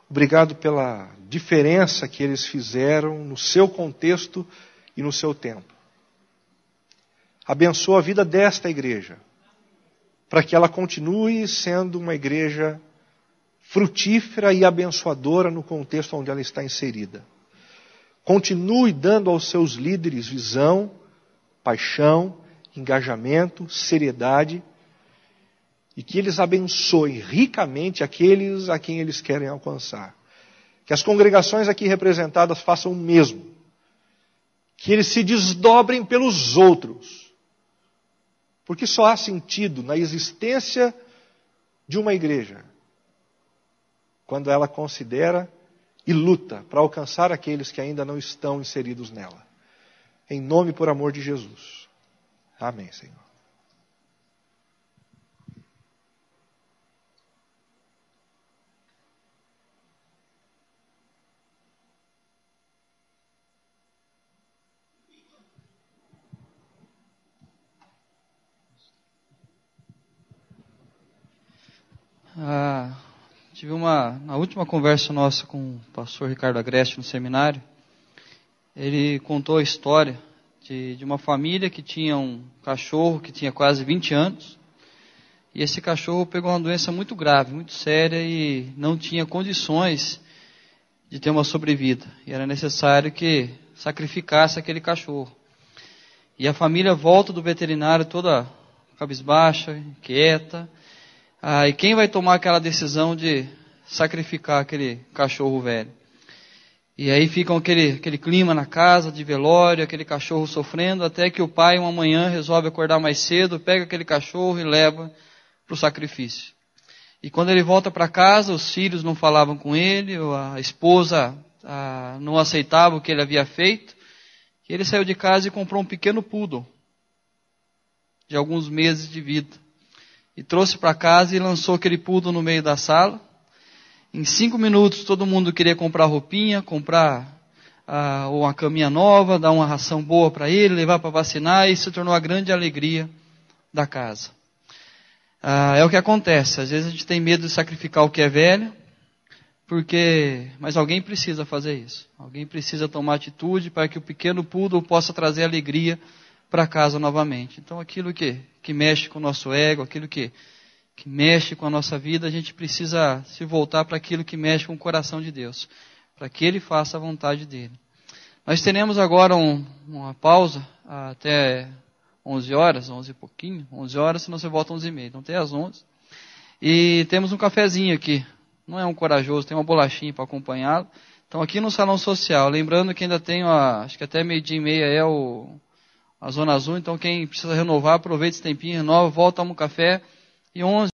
Obrigado pela diferença que eles fizeram no seu contexto e no seu tempo. Abençoa a vida desta igreja, para que ela continue sendo uma igreja frutífera e abençoadora no contexto onde ela está inserida. Continue dando aos seus líderes visão, paixão, engajamento, seriedade, e que eles abençoem ricamente aqueles a quem eles querem alcançar. Que as congregações aqui representadas façam o mesmo. que eles se desdobrem pelos outros. Porque só há sentido na existência de uma igreja quando ela considera e luta para alcançar aqueles que ainda não estão inseridos nela. Em nome e por amor de Jesus. Amém, Senhor. Tive na última conversa nossa com o pastor Ricardo Agreste no seminário, ele contou a história de uma família que tinha um cachorro que tinha quase 20 anos, e esse cachorro pegou uma doença muito grave, muito séria, e não tinha condições de ter uma sobrevida, e era necessário que sacrificasse aquele cachorro. E a família volta do veterinário toda cabisbaixa, quieta. E quem vai tomar aquela decisão de sacrificar aquele cachorro velho? E aí fica aquele clima na casa de velório, aquele cachorro sofrendo, até que o pai, uma manhã, resolve acordar mais cedo, pega aquele cachorro e leva para o sacrifício. E quando ele volta para casa, os filhos não falavam com ele, a esposa não aceitava o que ele havia feito, e ele saiu de casa e comprou um pequeno poodle, de alguns meses de vida. E trouxe para casa e lançou aquele poodle no meio da sala. Em 5 minutos todo mundo queria comprar roupinha, comprar uma caminha nova, dar uma ração boa para ele, levar para vacinar, e se tornou a grande alegria da casa. É o que acontece, às vezes a gente tem medo de sacrificar o que é velho, mas alguém precisa fazer isso. Alguém precisa tomar atitude para que o pequeno poodle possa trazer alegria para casa novamente. Então aquilo que mexe com o nosso ego, aquilo que mexe com a nossa vida, a gente precisa se voltar para aquilo que mexe com o coração de Deus, para que Ele faça a vontade dEle. Nós teremos agora uma pausa até 11 horas, 11 e pouquinho, 11 horas, senão você volta 11h30, então até às 11. E temos um cafezinho aqui, não é um corajoso, tem uma bolachinha para acompanhá-lo. Então aqui no Salão Social, lembrando que ainda tem, acho que até 12h30 a Zona Azul, então quem precisa renovar, aproveita esse tempinho, renova, volta, toma um café, e 11